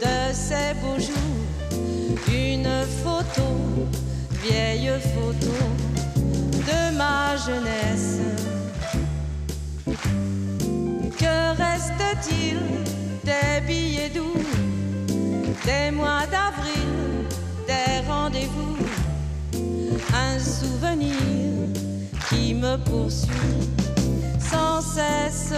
de ces beaux jours, une photo, vieille photo de ma jeunesse. Que reste-t-il des billets doux, des mois d'avril, des rendez-vous, un souvenir qui me poursuit sans cesse.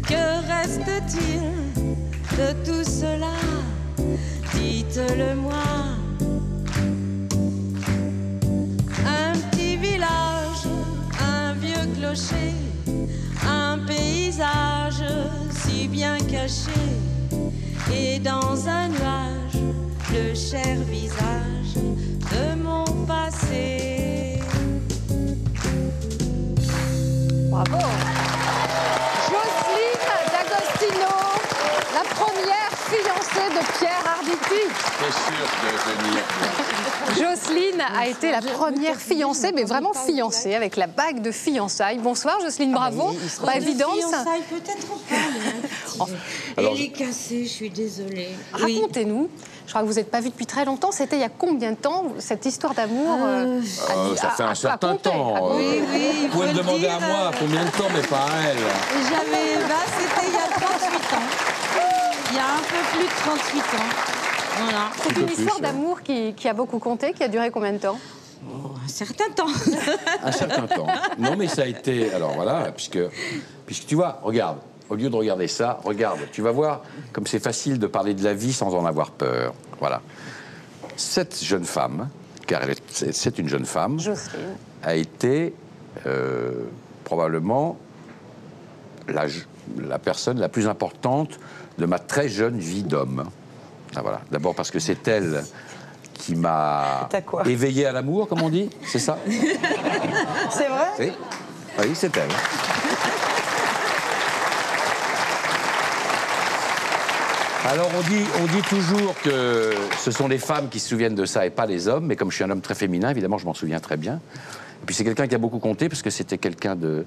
Que reste-t-il de tout cela? Dites-le-moi. Un petit village, un vieux clocher, un paysage si bien caché, et dans un nuage, le cher visage de mon passé. Bravo. Jocelyne D'Agostino, la première fiancée de Pierre Arditi. C'est sûr que je vais venir. Jocelyne a été la première fiancée, mais vraiment fiancée, avec la bague de fiançailles. Bonsoir Jocelyne, bravo. Pas évident ça. Peut-être pas. Elle est cassée, je suis désolée. Racontez-nous. Je crois que vous n'êtes pas vus depuis très longtemps. C'était il y a combien de temps, cette histoire d'amour Ça fait un certain temps. Oui, Vous pouvez me demander à moi combien de temps, mais pas à elle. C'était il y a 38 ans. Il y a un peu plus de 38 ans. Voilà. C'est une histoire d'amour qui a beaucoup compté, qui a duré combien de temps? Un certain temps. Un certain temps. Non, mais ça a été... Alors voilà, puisque tu vois, regarde, au lieu de regarder ça, regarde, tu vas voir comme c'est facile de parler de la vie sans en avoir peur. Voilà. Cette jeune femme, car c'est une jeune femme, Jocelyne, a été probablement la personne la plus importante de ma très jeune vie d'homme. Ah, voilà. D'abord parce que c'est elle qui m'a éveillé à l'amour, comme on dit, c'est ça? C'est vrai? Oui, oui, c'est elle. Alors on dit toujours que ce sont les femmes qui se souviennent de ça et pas les hommes, mais comme je suis un homme très féminin, évidemment, je m'en souviens très bien. Et puis c'est quelqu'un qui a beaucoup compté, parce que c'était quelqu'un de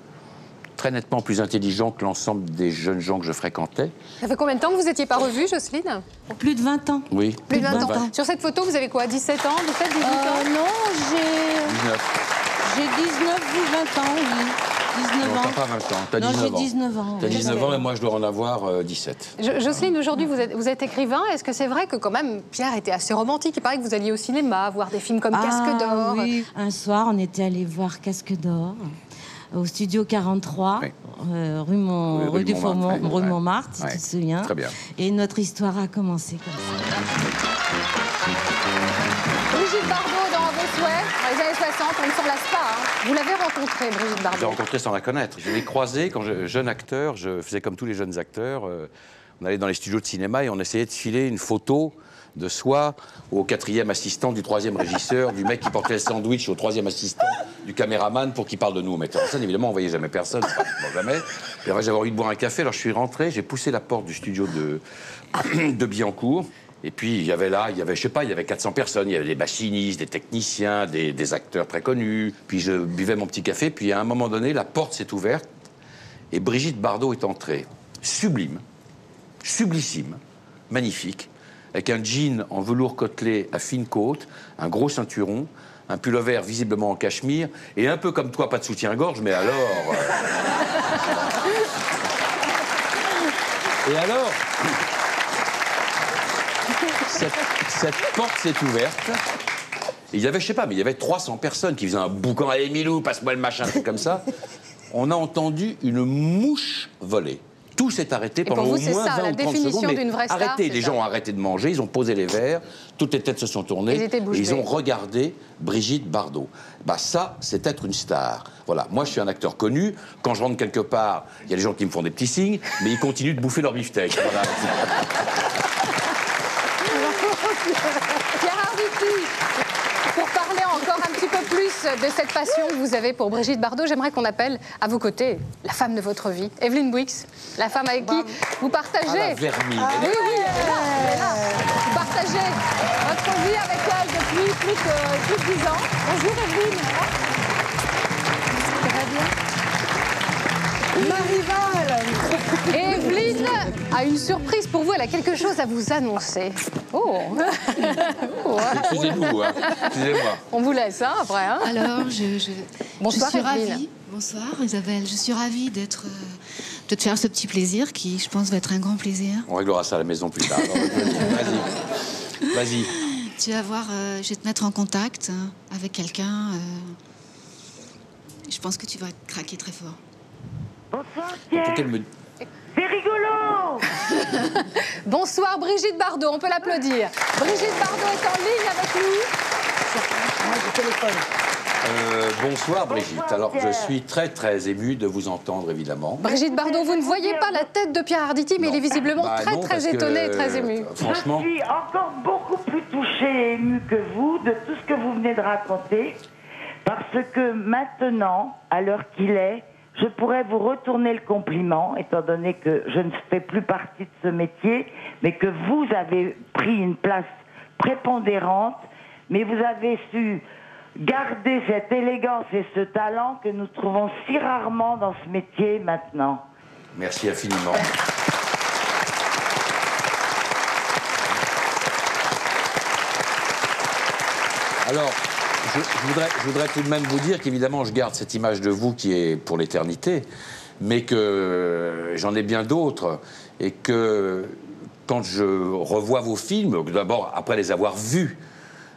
très nettement plus intelligent que l'ensemble des jeunes gens que je fréquentais. ça fait combien de temps que vous n'étiez pas revus, Jocelyne? Plus de 20 ans. Oui. Plus de 20 ans. Sur cette photo, vous avez quoi, 17 ans, 17, 18 ans? Non, 19. j'ai 19 ou 20 ans, oui. 19 Non, ans. t'as pas 20 ans, t'as 19 ans. Non, j'ai 19 ans. T'as 19 ans et moi je dois en avoir 17. Jocelyne, aujourd'hui, vous êtes écrivain. Est-ce que c'est vrai que quand même, Pierre était assez romantique? Il paraît que vous alliez au cinéma, voir des films comme Casque d'Or. Oui. Un soir, on était allé voir Casque d'Or au studio 43, oui. rue du Montmartre, si tu te souviens. Très bien. Et notre histoire a commencé comme ça. Brigitte Bardot dans Vos souhaits, dans les années 60, on ne s'en lasse pas. Hein. Vous l'avez rencontrée, Brigitte Je l'ai Bardot? rencontrée sans la connaître. Je l'ai croisée quand jeune acteur. Je faisais comme tous les jeunes acteurs. On allait dans les studios de cinéma et on essayait de filer une photo de soi au 4e assistant, du 3e régisseur, du mec qui portait le sandwich au 3e assistant, du caméraman pour qu'il parle de nous au metteur en scène. Évidemment, on voyait jamais personne, pratiquement jamais. Puis après, j'avais envie de boire un café, alors je suis rentré, j'ai poussé la porte du studio de Billancourt. Et puis, il y avait, je sais pas, il y avait 400 personnes. Il y avait des machinistes, des techniciens, des acteurs très connus. Puis je buvais mon petit café. Puis à un moment donné, la porte s'est ouverte et Brigitte Bardot est entrée. Sublime, sublissime, magnifique, avec un jean en velours côtelé à fine côte, un gros ceinturon, un pullover visiblement en cachemire, et un peu comme toi, pas de soutien-gorge, mais alors... Et alors... Cette porte s'est ouverte. Et il y avait, je sais pas, mais il y avait 300 personnes qui faisaient un boucan à Émilou, passe-moi le machin, truc comme ça. On a entendu une mouche voler. Tout s'est arrêté pendant au moins 20 ou 30 secondes. D'une vraie star, arrêté, les gens ont arrêté de manger, ils ont posé les verres, toutes les têtes se sont tournées et ils ont regardé Brigitte Bardot. Bah ça, c'est être une star. Voilà, moi je suis un acteur connu. Quand je rentre quelque part, il y a des gens qui me font des petits signes, mais ils continuent de bouffer leur beefsteak. Voilà. Pierre Arditi, pour parler encore un petit peu plus de cette passion que vous avez pour Brigitte Bardot, j'aimerais qu'on appelle à vos côtés la femme de votre vie, Evelyne Bouix, la femme avec qui vous partagez... Ah, la vermine. Oui, elle est là. Vous partagez votre vie avec elle depuis plus de 10 ans. Bonjour Evelyne. Ça va bien? Ma rivale. Et Evelyne a une surprise pour vous. Elle a quelque chose à vous annoncer. Oh, Excusez-nous, hein. Excusez-moi. On vous laisse, hein, après. Hein. Alors, Bonsoir, je suis Evelyne. ravie. Bonsoir, Isabelle. Je suis ravie de te faire ce petit plaisir qui, je pense, va être un grand plaisir. On réglera ça à la maison plus tard. Vas-y. Vas-y. Tu vas voir, je vais te mettre en contact avec quelqu'un. Je pense que tu vas craquer très fort. Bonsoir Pour Pierre, qu'elle me... c'est rigolo. Bonsoir, Brigitte Bardot. On peut l'applaudir. Brigitte Bardot est en ligne avec nous. Moi, je téléphone. Bonsoir Brigitte. Bonsoir, Alors je Pierre. suis très ému de vous entendre évidemment. Brigitte Bardot, vous ne voyez pas la tête de Pierre Arditi, mais il est visiblement Bah non, très parce que, étonné et très ému. Franchement, Je suis encore beaucoup plus touchée et émue que vous de tout ce que vous venez de raconter, parce que maintenant, à l'heure qu'il est, je pourrais vous retourner le compliment, étant donné que je ne fais plus partie de ce métier, mais que vous avez pris une place prépondérante, mais vous avez su garder cette élégance et ce talent que nous trouvons si rarement dans ce métier maintenant. merci infiniment. Alors, je voudrais tout de même vous dire qu'évidemment, je garde cette image de vous qui est pour l'éternité, mais que j'en ai bien d'autres, et que quand je revois vos films, d'abord après les avoir vus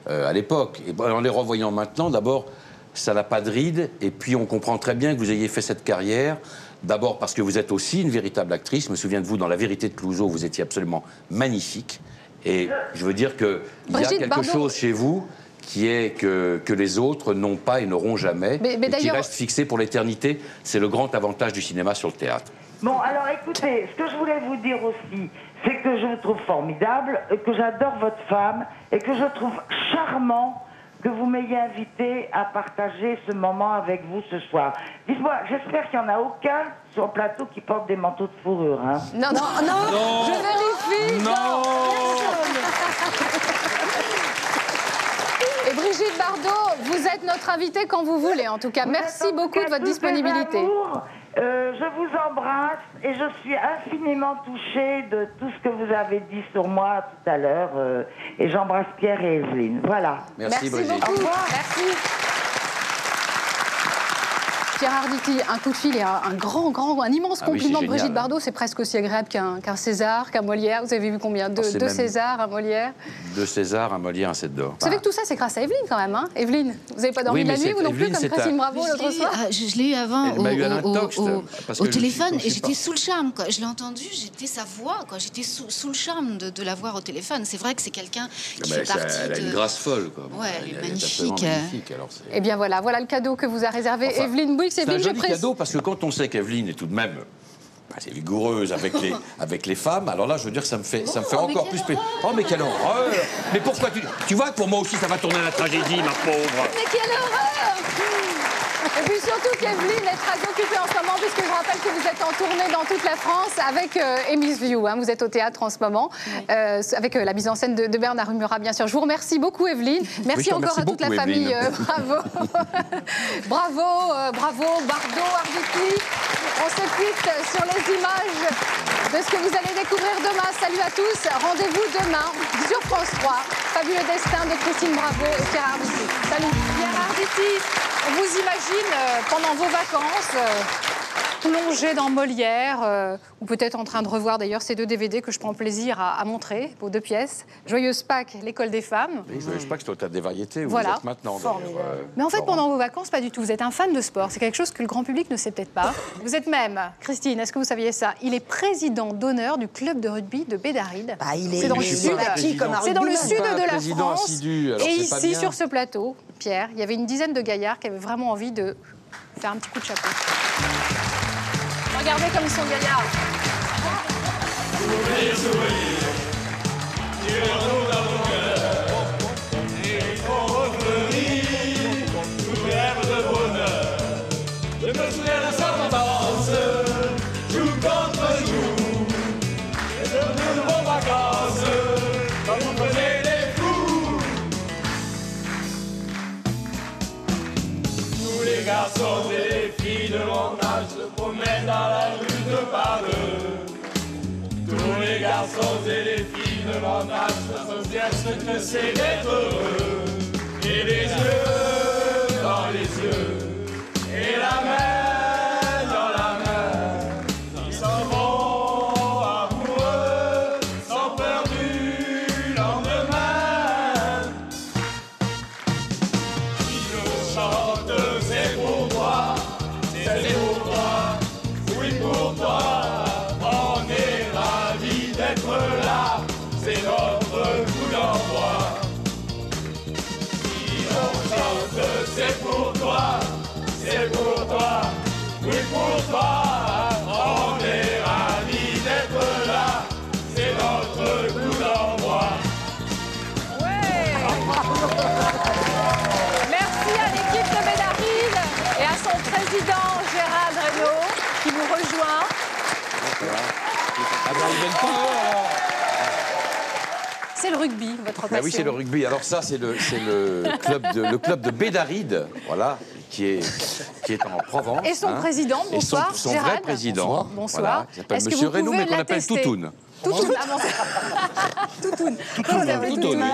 à l'époque, et en les revoyant maintenant, d'abord, ça n'a pas de ride, et puis on comprend très bien que vous ayez fait cette carrière, d'abord parce que vous êtes aussi une véritable actrice. Je me souviens de vous dans La Vérité de Clouzot, vous étiez absolument magnifique, et je veux dire qu'il y a Brigitte quelque Bardot. chose chez vous qui est que les autres n'ont pas et n'auront jamais, Mais et qui d'ailleurs- reste fixé pour l'éternité. C'est le grand avantage du cinéma sur le théâtre. Bon, alors écoutez, ce que je voulais vous dire aussi, c'est que je vous trouve formidable, que j'adore votre femme, et que je trouve charmant que vous m'ayez invité à partager ce moment avec vous ce soir. Dites-moi, j'espère qu'il n'y en a aucun sur le plateau qui porte des manteaux de fourrure, hein? Non, je vérifie. Non. Et Brigitte Bardot, vous êtes notre invitée quand vous voulez. En tout cas, merci beaucoup de votre disponibilité. Je vous embrasse et je suis infiniment touchée de tout ce que vous avez dit sur moi tout à l'heure. Et j'embrasse Pierre et Evelyne. Voilà. Merci Brigitte. beaucoup. Au revoir. Merci. Pierre Arditi, un coup de fil et un immense Ah oui, compliment c'est de Brigitte génial. Bardot. C'est presque aussi agréable qu'un César, qu'un Molière. Vous avez vu combien? c'est Deux même- Césars, un Molière. De César, un Molière, un 7 d'or. Vous savez que tout ça, c'est grâce à Evelyne quand même. Hein, Evelyne, vous n'avez pas dormi Oui, de la mais nuit, c'est- vous non plus, Evelyne, comme c'est Christine un- Bravo l'autre soir? Je l'ai eu avant Elle m'a eu à l'intox, parce au que je téléphone suis- et je sais j'étais pas. sous le charme. Quoi. Je l'ai entendu, j'étais sa voix. Quoi. J'étais sous le charme de la voir au téléphone. C'est vrai que c'est quelqu'un qui fait partie Elle a une de... grâce folle, quoi. Ouais, elle est absolument magnifique. magnifique, alors c'est- Eh bien voilà le cadeau que vous a réservé Enfin, Evelyne Bouix. C'est un Evelyne, je joli précise. cadeau parce que quand on sait qu'Evelyne est tout de même assez vigoureuse avec les femmes, alors là, je veux dire, ça me fait encore plus plaisir. Oh, mais quelle horreur! Mais pourquoi tu vois, pour moi aussi, ça va tourner à la tragédie, ma pauvre! Mais quelle horreur! Et puis surtout qu'Evelyne est très occupée en ce moment, puisque je rappelle que vous êtes en tournée dans toute la France avec Amy's View. Hein, vous êtes au théâtre en ce moment, avec la mise en scène de Bernard Murat, bien sûr. Je vous remercie beaucoup, Evelyne. Merci je te encore remercie à toute la beaucoup, famille. Evelyne. Bravo, Bardot, Arditi. On se quitte sur les images de ce que vous allez découvrir demain. Salut à tous. Rendez-vous demain sur France 3. Fabuleux destin de Christine Bravo et Pierre Arditi. Salut. Pierre Arditi, on vous imagine pendant vos vacances plongé dans Molière, ou peut-être en train de revoir d'ailleurs ces 2 DVD que je prends plaisir à montrer, vos 2 pièces. Joyeuse Pâques, l'école des femmes. Oui, je ne sais pas que c'est au Théâtre des Variétés où Voilà. vous êtes maintenant. d'ailleurs, Mais en fait, Laurent. pendant vos vacances, pas du tout. Vous êtes un fan de sport. C'est quelque chose que le grand public ne sait peut-être pas. Vous êtes même, Christine, est-ce que vous saviez ça? Il est président d'honneur du club de rugby de Bédaride. Bah, il est, C'est dans le il est sud. sympathique comme un C'est dans le rugbyman. sud Pas de un la président France. assidu, alors Et c'est pas ici, bien. sur ce plateau, Pierre, il y avait une dizaine de gaillards qui avaient vraiment envie de faire un petit coup de chapeau. Regardez comme ils sont gaillards. Je me souviens de cette enfance, jour contre jour, et de nos vacances, quand on faisait des fous. Tous les garçons et les filles de mon âge se promènent dans la garçons et les filles demandent à ce que c'est d'être heureux. Et les yeux dans les yeux, et la main dans la main, ils s'en vont amoureux, sans peur du lendemain. Si je chante, c'est pour toi, c'est pour toi, oui pour toi. On est ravis d'être là, c'est notre coup d'envoi. C'est pour toi, oui pour toi. On est ravis d'être là, c'est notre coup d'envoi. Ouais. Merci à l'équipe de Bédaride et à son président Gérald Reynaud qui nous rejoint. Ah ben, ils viennent pas, alors. C'est le rugby, votre passion. Ah oui, c'est le rugby. Alors ça, c'est le club de Bédaride, voilà, qui est en Provence. Et son président, bonsoir, et son Gérald. vrai président, Bonsoir. voilà, il s'appelle Est-ce que Monsieur vous Reynaud, pouvez mais qu'on appelle l'attester? Toutoun. Toutoun, ah bon, Toutoun. Comment on appelle Toutoun?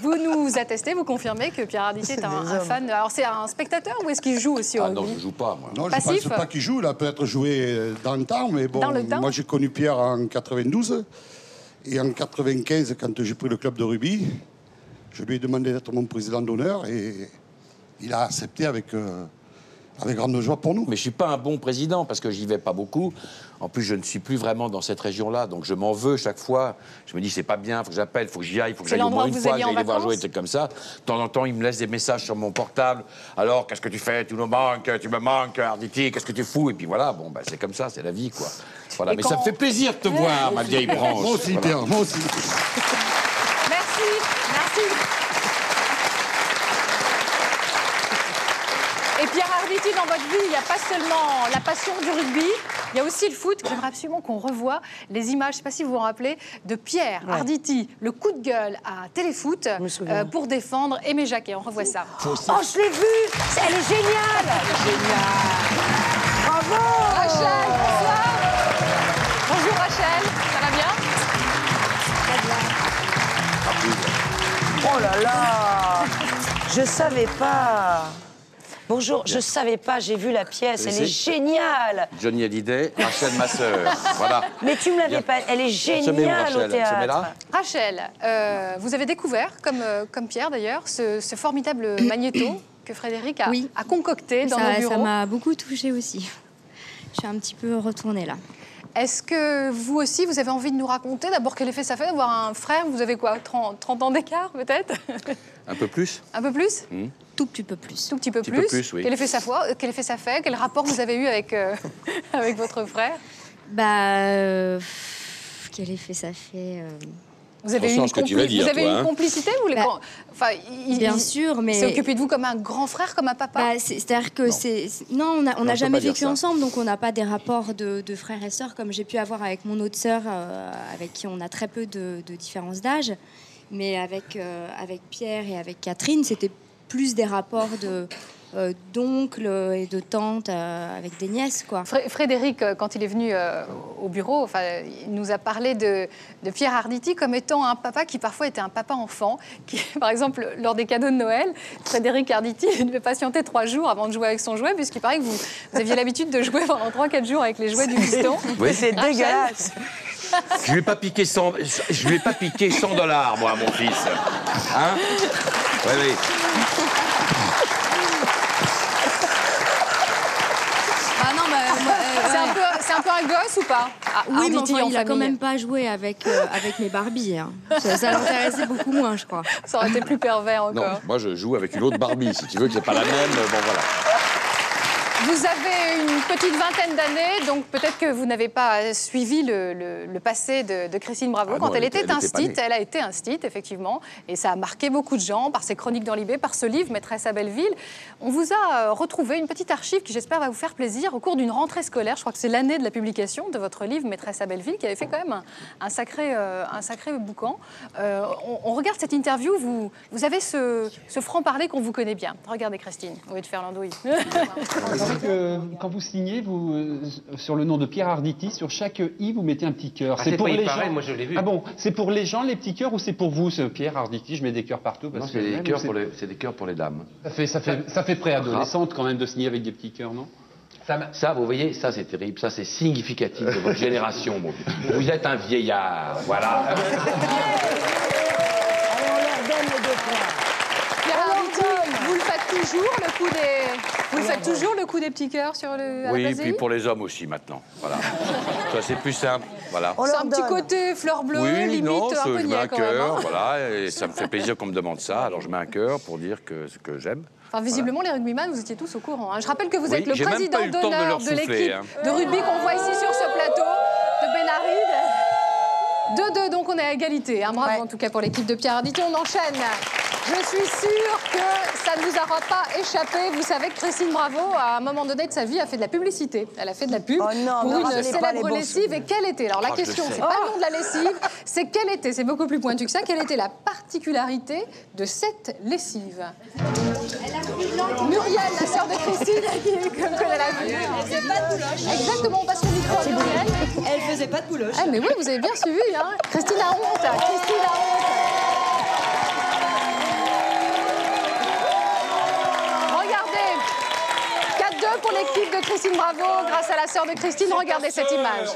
Vous nous attestez, vous confirmez que Pierre Arditi est un fan. Alors c'est un spectateur ou est-ce qu'il joue aussi au Ah rugby? non, je joue pas, moi. Non, Passif? je ne pense pas qu'il joue. Il a peut-être joué dans le temps, mais bon, Dans le temps? moi j'ai connu Pierre en 92. Et en 95, quand j'ai pris le club de rugby, je lui ai demandé d'être mon président d'honneur et il a accepté avec grande joie pour nous. Mais je suis pas un bon président parce que j'y vais pas beaucoup. En plus, je ne suis plus vraiment dans cette région-là, donc je m'en veux chaque fois. Je me dis c'est pas bien, faut que j'appelle, faut que j'y aille, faut que j'aille au moins une fois, que j'aille les voir jouer, des trucs comme ça. De temps en temps, il me laisse des messages sur mon portable. Alors, qu'est-ce que tu fais? Tu nous manques, tu me manques, Arditi, qu'est-ce que tu fous? Et puis voilà, bon, bah, c'est comme ça, c'est la vie, quoi. Voilà. Mais ça me fait plaisir de te voir, ma vieille branche. Moi aussi, Voilà. Pierre, moi aussi. Merci, merci. Et Pierre Arditi, dans votre vie, il n'y a pas seulement la passion du rugby, il y a aussi le foot. J'aimerais absolument qu'on revoie les images, je ne sais pas si vous vous rappelez, de Pierre Arditi, le coup de gueule à Téléfoot pour défendre Aimé Jacquet. On revoit ça. Oh, je l'ai vue. Elle est géniale. Bravo. Rachel, bonsoir. Bonjour Rachel, ça va bien? Oh là là. Je savais pas. Bonjour, je savais pas, j'ai vu la pièce, elle est géniale. Johnny Hallyday, Rachel, ma sœur. Voilà. Mais tu me l'avais pas, elle est géniale au théâtre. Rachel, vous avez découvert, comme Pierre d'ailleurs, ce formidable magnéto que Frédéric a concocté dans nos bureaux. Ça m'a beaucoup touchée aussi. Je suis un petit peu retournée là. Est-ce que vous aussi, vous avez envie de nous raconter d'abord quel effet ça fait d'avoir un frère? Vous avez quoi, 30 ans d'écart peut-être? Un peu plus. Un peu plus? Tout petit peu plus. Tout petit peu plus. Peu plus, oui. Quel effet ça fait? Quel rapport vous avez eu avec, avec votre frère? Quel effet ça fait Vous avez une complicité vous enfin, bien sûr, mais... Il s'est occupé de vous comme un grand frère, comme un papa? C'est-à-dire que on n'a jamais vécu ça. ensemble, donc on n'a pas des rapports de frères et sœurs comme j'ai pu avoir avec mon autre sœur, avec qui on a très peu de différence d'âge. Mais avec Pierre et avec Catherine, c'était plus des rapports d'oncles et de tantes avec des nièces, quoi. Frédéric, quand il est venu au bureau, il nous a parlé de Pierre Arditi comme étant un papa qui parfois était un papa-enfant. Par exemple, lors des cadeaux de Noël, Frédéric Arditi devait patienter 3 jours avant de jouer avec son jouet, puisqu'il paraît que vous aviez l'habitude de jouer pendant 3-4 jours avec les jouets du fiston. Oui, c'est dégueulasse. Je lui ai pas piqué 100 $, moi, à mon fils. Hein? Oui. C'est un peu un gosse ou pas? Oui, mais enfin, il n'a quand même pas joué avec mes Barbies. Hein. Ça l'intéressait beaucoup moins, je crois. Ça aurait été plus pervers encore. Non, moi je joue avec une autre Barbie, si tu veux, qui n'est pas la même. Bon, voilà. Vous avez une petite vingtaine d'années, donc peut-être que vous n'avez pas suivi le passé de Christine Bravo. Ah Quand non, elle était instite, pas née. elle a été instite, effectivement. Et ça a marqué beaucoup de gens par ses chroniques dans l'IB, par ce livre, Maîtresse à Belleville. On vous a retrouvé une petite archive qui, j'espère, va vous faire plaisir au cours d'une rentrée scolaire. Je crois que c'est l'année de la publication de votre livre, Maîtresse à Belleville, qui avait fait quand même un sacré boucan. On regarde cette interview. Vous avez ce franc-parler qu'on vous connaît bien. Regardez, Christine, au lieu de faire l'andouille. que quand vous signez, vous, sur le nom de Pierre Arditi, sur chaque i, vous mettez un petit cœur. C'est pour pas les pareil, gens. moi je l'ai vu. Ah bon, c'est pour les gens les petits cœurs ou c'est pour vous, ce Pierre Arditi? Je mets des cœurs partout. Parce Non, que c'est des même, cœurs c'est- pour les, c'est des cœurs pour les dames. Ça fait préadolescente quand même de signer avec des petits cœurs, non? Ça, vous voyez, ça c'est terrible, ça c'est significatif de votre génération, mon vieux. Vous êtes un vieillard, voilà. Allez, on leur donne les 2 points. Pierre Arditi, vous le faites toujours, le coup des... Vous le faites toujours, le coup des petits cœurs sur le... à la Oui, base puis des i? pour les hommes aussi maintenant, voilà. Ça c'est plus simple, voilà. C'est un petit côté fleur bleue, Oui, limite non, un peu je mets niais un quand même. cœur, Hein. voilà, et ça me fait plaisir qu'on me demande ça, alors je mets un cœur pour dire que ce que j'aime. Enfin, visiblement, les rugbyman, vous étiez tous au courant. Hein. Je rappelle que vous Oui, êtes le j'ai même président pas eu le temps de d'honneur leur de souffler, l'équipe hein. de rugby qu'on voit ici sur ce plateau de Benaride. 2-2, donc on est à égalité. Hein. Bravo en tout cas pour l'équipe de Pierre Arditi. On enchaîne. Je suis sûre que ça ne vous aura pas échappé. Vous savez que Christine Bravo, à un moment donné de sa vie, a fait de la publicité. Elle a fait de la pub Oh non, pour me une rappelez pas les célèbre bons lessive. Et quelle était? Alors la je le question, sais. c'est pas le nom de la lessive, c'est quelle était, c'est beaucoup plus pointu que ça, quelle était la particularité de cette lessive? Muriel, la sœur de Christine, qui connaît la vie. Elle faisait pas de bouloche. Exactement, on passe au micro à Muriel. Elle faisait pas de bouloche. Ah mais oui, vous avez bien suivi, hein. Christine a honte, Christine a honte. Regardez, 4-2 pour l'équipe de Christine Bravo, grâce à la sœur de Christine, regardez cette image.